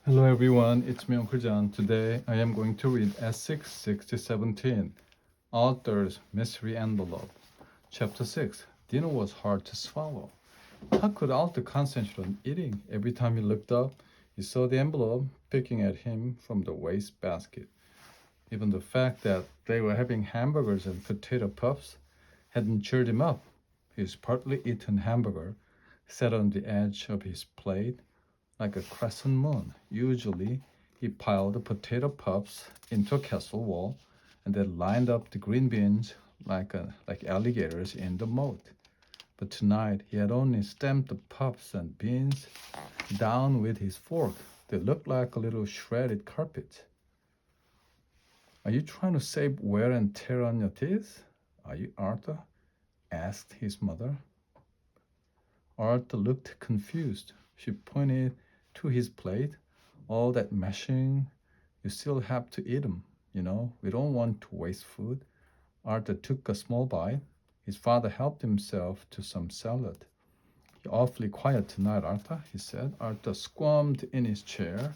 Hello everyone, it's me Uncle John. Today I am going to read S6 6017, Author's Mystery Envelope. Chapter 6. Dinner was hard to swallow. How could Alter concentrate on eating? Every time he looked up, he saw the envelope picking at him from the waste basket. Even the fact that they were having hamburgers and potato puffs hadn't cheered him up. His partly eaten hamburger sat on the edge of his plate like a crescent moon. Usually, he piled the potato puffs into a castle wall and then lined up the green beans like alligators in the moat. But tonight, he had only stamped the puffs and beans down with his fork. They looked like a little shredded carpet. Are you trying to save wear and tear on your teeth? Are you, Arthur? Asked his mother. Arthur looked confused. She pointed to his plate. All that mashing, you still have to eat them. We don't want to waste food. Arthur took a small bite. His father helped himself to some salad. You're awfully quiet tonight, Arthur, he said. Arthur squirmed in his chair.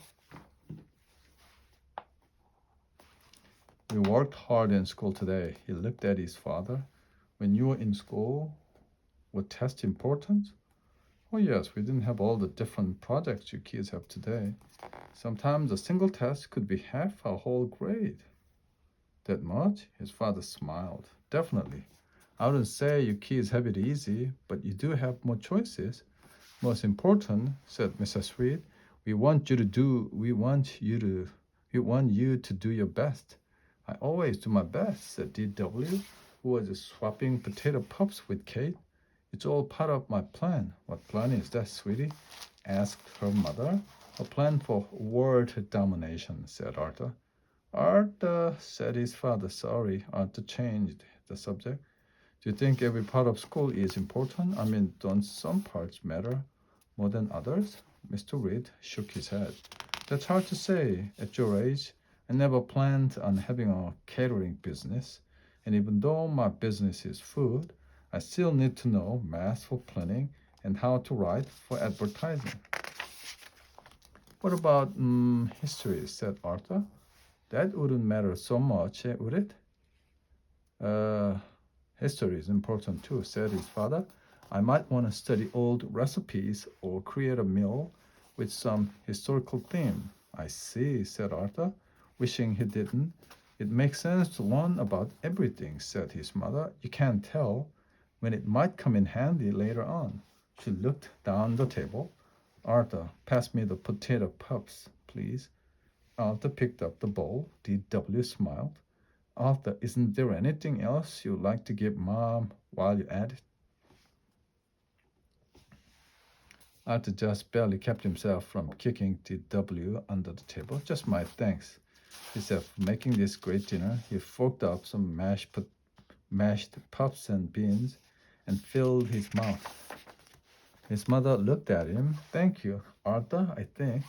We worked hard in school today. He looked at his father. When you were in school, were tests important? Oh, yes, we didn't have all the different projects you kids have today. Sometimes a single test could be half a whole grade. That much? His father smiled. Definitely. I wouldn't say you kids have it easy, but you do have more choices. Most important, said Mrs. Reed, we want you to do your best. I always do my best, said D.W., who was swapping potato puffs with Kate. It's all part of my plan. What plan is that, sweetie? Asked her mother. A plan for world domination, said Arthur. Arthur, said his father. Sorry, Arthur changed the subject. Do you think every part of school is important? I mean, don't some parts matter more than others? Mr. Reed shook his head. That's hard to say. At your age, I never planned on having a catering business. And even though my business is food, I still need to know math for planning and how to write for advertising. What about history, said Arthur. That wouldn't matter so much, would it? Uh, History is important too, said his father. I might want to study old recipes or create a meal with some historical theme. I see, said Arthur, wishing he didn't. It makes sense to learn about everything, said his mother. You can't tell when it might come in handy later on. She looked down the table. Arthur, pass me the potato puffs, please. Arthur picked up the bowl. D.W. smiled. Arthur, isn't there anything else you'd like to give Mom while you're at it? Arthur just barely kept himself from kicking D.W. under the table. Just my thanks, he said, for making this great dinner. He forked up some mashed puffs and beans and filled his mouth. His mother looked at him. Thank you, Arthur, I think.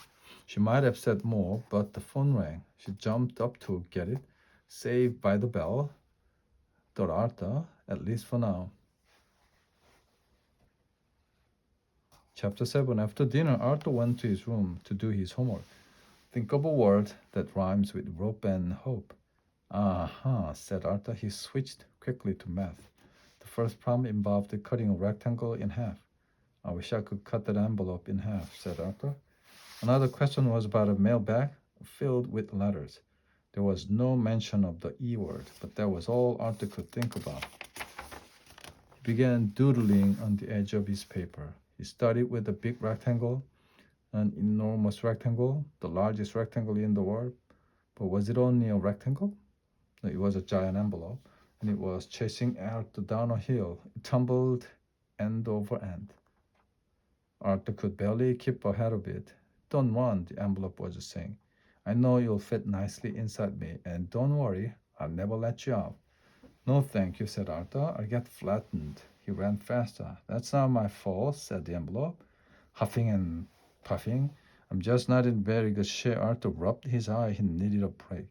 She might have said more, but the phone rang. She jumped up to get it. Saved by the bell, thought Arthur, at least for now. Chapter 7. After dinner, Arthur went to his room to do his homework. Think of a word that rhymes with rope and hope. Uh-huh, said Arthur. He switched quickly to math. The first problem involved cutting a rectangle in half. I wish I could cut that envelope in half, said Arthur. Another question was about a mailbag filled with letters. There was no mention of the E word, but that was all Arthur could think about. He began doodling on the edge of his paper. He started with a big rectangle, an enormous rectangle, the largest rectangle in the world. But was it only a rectangle? No, it was a giant envelope, and it was chasing Arthur down a hill. It tumbled end over end. Arthur could barely keep ahead of it. Don't run, the envelope was saying. I know you'll fit nicely inside me, and don't worry, I'll never let you out. No, thank you, said Arthur. I'll get flattened. He ran faster. That's not my fault, said the envelope, huffing and puffing. I'm just not in very good shape. Arthur rubbed his eye. He needed a break.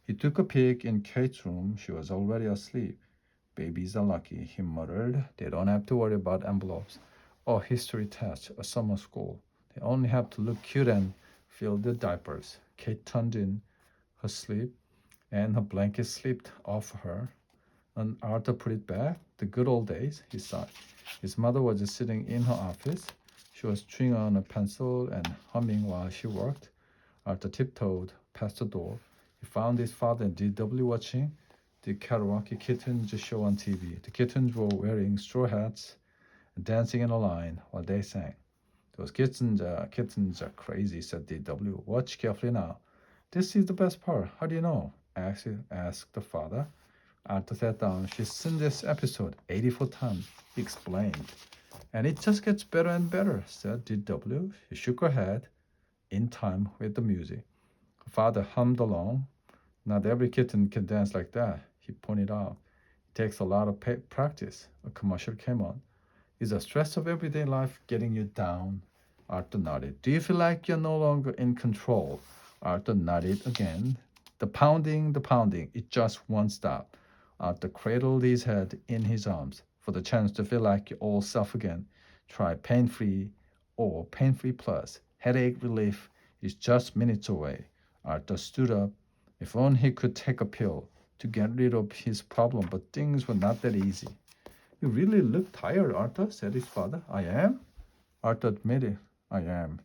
He took a peek in Kate's room. She was already asleep. Babies are lucky, he muttered. They don't have to worry about envelopes or history tests or summer school. They only have to look cute and filled the diapers. Kate turned in her sleep, and her blanket slipped off her. And Arthur put it back. The good old days, he sighed. His mother was sitting in her office. She was chewing on a pencil and humming while she worked. Arthur tiptoed past the door. He found his father and DW watching the karaoke kittens show on TV. The kittens were wearing straw hats and dancing in a line while they sang. Those kittens are crazy, said DW. Watch carefully now. This is the best part. How do you know? Asked the father. Arthur sat down. She's seen this episode 84 times, he explained. And it just gets better and better, said DW. She shook her head in time with the music. Her father hummed along. Not every kitten can dance like that, he pointed out. It takes a lot of practice. A commercial came on. Is the stress of everyday life getting you down? Arthur nodded. Do you feel like you're no longer in control? Arthur nodded again. The pounding, it just won't stop. Arthur cradled his head in his arms. For the chance to feel like you're all self again, try pain-free or pain-free plus. Headache relief is just minutes away. Arthur stood up. If only he could take a pill to get rid of his problem, but things were not that easy. You really look tired, Arthur, said his father. I am? Arthur admitted. I am.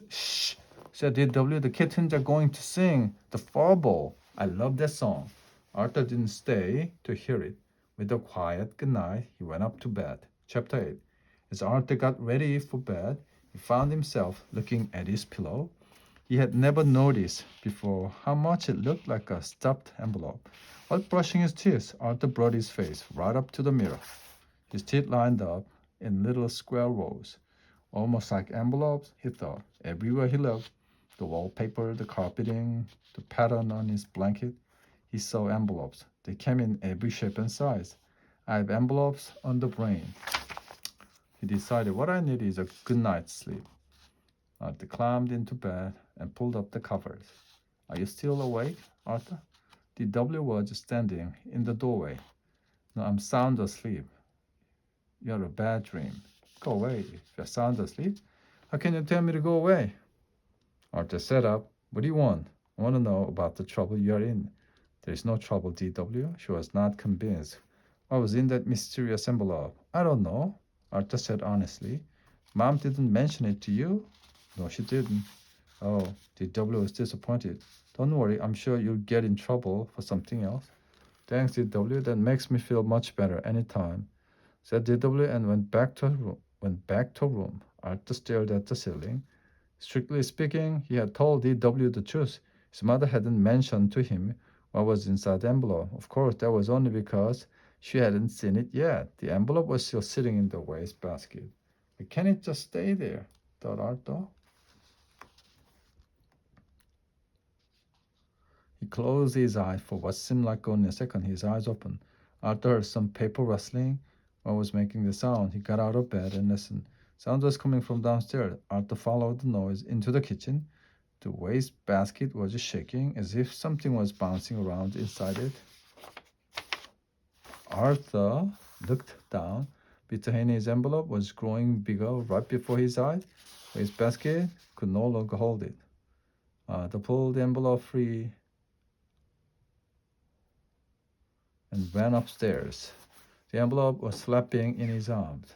Shh, said DW. The kittens are going to sing the Furbo. I love that song. Arthur didn't stay to hear it. With a quiet good night, he went up to bed. Chapter 8. As Arthur got ready for bed, he found himself looking at his pillow. He had never noticed before how much it looked like a stuffed envelope. While brushing his teeth, Arthur brought his face right up to the mirror. His teeth lined up in little square rows, almost like envelopes, he thought. Everywhere he looked, the wallpaper, the carpeting, the pattern on his blanket, he saw envelopes. They came in every shape and size. I have envelopes on the brain. He decided what I need is a good night's sleep. Arthur climbed into bed and pulled up the covers. Are you still awake, Arthur? DW was standing in the doorway. No, I'm sound asleep. You're a bad dream. Go away if you're sound asleep. How can you tell me to go away? Arthur sat up. What do you want? I want to know about the trouble you're in. There is no trouble, DW. She was not convinced. What was in that mysterious envelope? I don't know, Arthur said honestly. Mom didn't mention it to you? No, she didn't. Oh, DW was disappointed. Don't worry, I'm sure you'll get in trouble for something else. Thanks, DW. That makes me feel much better anytime, said DW and went back to her room. Arthur stared at the ceiling. Strictly speaking, he had told DW the truth. His mother hadn't mentioned to him what was inside the envelope. Of course, that was only because she hadn't seen it yet. The envelope was still sitting in the wastebasket. But can it just stay there? Thought Arthur. He closed his eyes for what seemed like only a second. His eyes opened. Arthur heard some paper rustling. What was making the sound? He got out of bed and listened. Sound was coming from downstairs. Arthur followed the noise into the kitchen. The wastebasket was shaking as if something was bouncing around inside it. Arthur looked down. Behind his envelope was growing bigger right before his eyes. Wastebasket could no longer hold it. Arthur pulled the envelope free and ran upstairs. The envelope was flapping in his arms.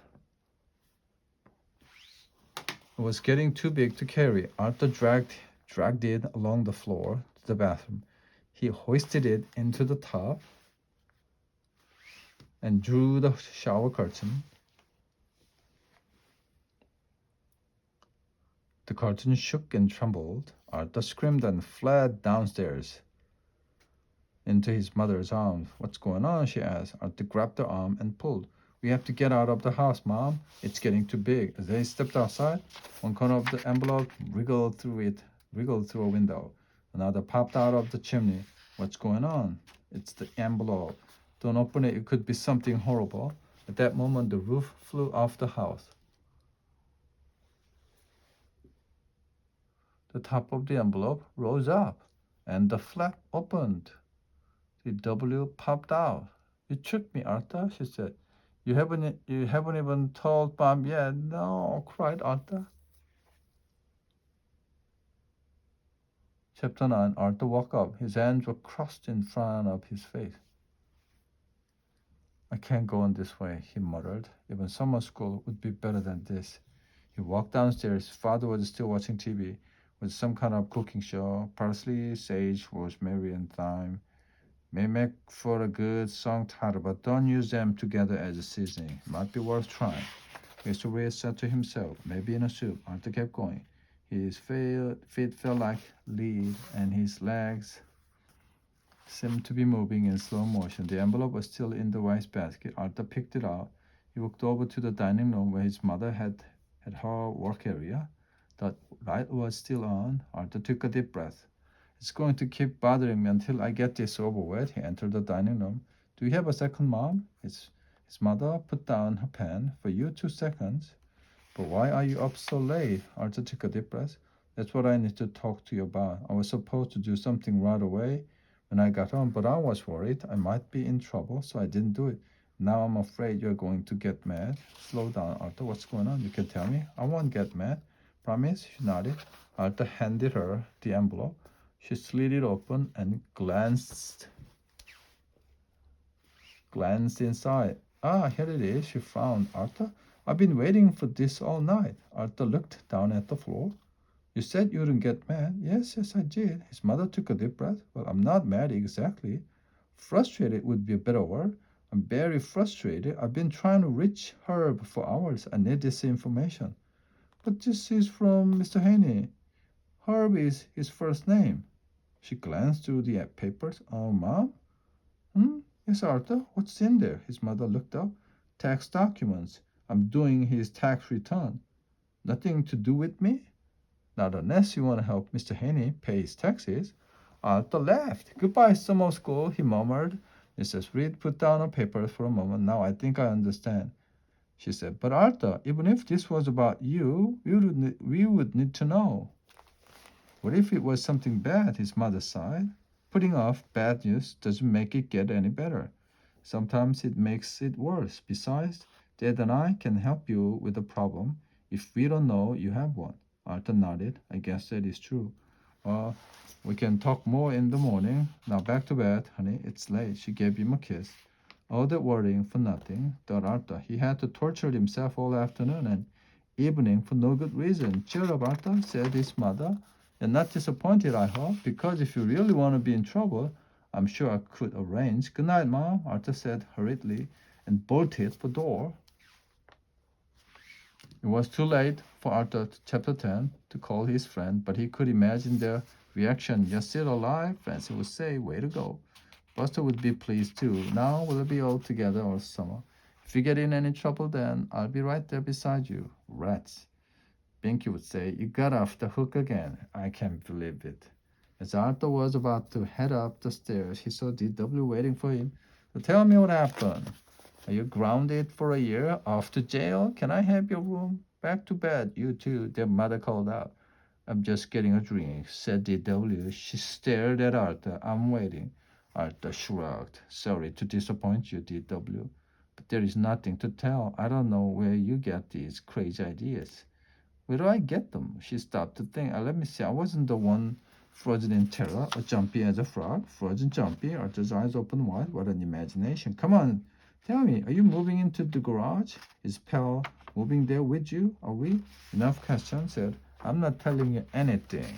It was getting too big to carry. Arthur dragged it along the floor to the bathroom. He hoisted it into the tub and drew the shower curtain. The curtain shook and trembled. Arthur screamed and fled downstairs into his mother's arms. What's going on? She asked. Arthur grabbed her arm and pulled. We have to get out of the house, Mom. It's getting too big. As they stepped outside, one corner of the envelope wriggled through a window. Another popped out of the chimney. What's going on? It's the envelope. Don't open it. It could be something horrible. At that moment, the roof flew off the house. The top of the envelope rose up, and the flap opened. The W popped out. You tricked me, Arthur, she said. You haven't even told Mom yet. No, cried Arthur. Chapter 9. Arthur woke up. His hands were crossed in front of his face. I can't go on this way, he muttered. Even summer school would be better than this. He walked downstairs. His father was still watching TV with some kind of cooking show. Parsley, sage, rosemary, and thyme may make for a good song title, but don't use them together as a seasoning. Might be worth trying. Mr. Reed said to himself, maybe in a soup. Arthur kept going. His feet felt like lead, and his legs seemed to be moving in slow motion. The envelope was still in the wastebasket. Arthur picked it up. He walked over to the dining room where his mother had her work area. The light was still on. Arthur took a deep breath. It's going to keep bothering me until I get this over with. He entered the dining room. Do you have a second, Mom? His mother put down her pen. For you, 2 seconds. But why are you up so late? Arthur took a deep breath. That's what I need to talk to you about. I was supposed to do something right away when I got home, but I was worried I might be in trouble, so I didn't do it. Now I'm afraid you're going to get mad. Slow down, Arthur. What's going on? You can tell me. I won't get mad. Promise? She nodded. Arthur handed her the envelope. She slid it open and glanced inside. Ah, here it is. She frowned. Arthur, I've been waiting for this all night. Arthur looked down at the floor. You said you wouldn't get mad. Yes, I did. His mother took a deep breath. Well, I'm not mad exactly. Frustrated would be a better word. I'm very frustrated. I've been trying to reach Herb for hours. I need this information. But this is from Mr. Haney. Herb is his first name. She glanced through the papers. Oh, Mom? Yes, Arthur. What's in there? His mother looked up. Tax documents. I'm doing his tax return. Nothing to do with me? Not unless you want to help Mr. Haney pay his taxes. Arthur laughed. Goodbye, summer school, he murmured. Mrs. Reed put down her papers for a moment. Now I think I understand, she said. But Arthur, even if this was about you, we would need to know. What if it was something bad? His mother sighed. Putting off bad news doesn't make it get any better. Sometimes it makes it worse. Besides, Dad and I can help you with the problem if we don't know you have one. Arthur nodded. I guess that is true. We can talk more in the morning. Now back to bed, honey. It's late. She gave him a kiss. All that worrying for nothing, thought Arthur. He had to torture himself all afternoon and evening for no good reason. Cheer up, Arthur, said his mother. You're not disappointed, I hope, because if you really want to be in trouble, I'm sure I could arrange. Good night, Mom, Arthur said hurriedly and bolted for the door. It was too late for Arthur, chapter 10, to call his friend, but he could imagine their reaction. You're still alive, Francie would say. Way to go. Buster would be pleased too. Now we'll be all together all summer. If you get in any trouble, then I'll be right there beside you. Rats. Binky would say, you got off the hook again. I can't believe it. As Arthur was about to head up the stairs, he saw D.W. waiting for him. So tell me what happened. Are you grounded for a year? Off to jail? Can I have your room? Back to bed, you two, their mother called out. I'm just getting a drink, said D.W. She stared at Arthur. I'm waiting. Arthur shrugged. Sorry to disappoint you, D.W. But there is nothing to tell. I don't know where you get these crazy ideas. Where do I get them? She stopped to think. Let me see. I wasn't the one frozen in terror, or jumpy as a frog. Frozen jumpy. Arthur's eyes open wide. What an imagination. Come on. Tell me, are you moving into the garage? Is Pal moving there with you? Are we? Enough questions, said. I'm not telling you anything.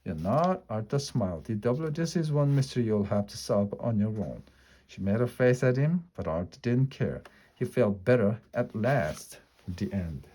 You're not? Arthur smiled. D.W., this is one mystery you'll have to solve on your own. She made a face at him, but Arthur didn't care. He felt better at last. The end.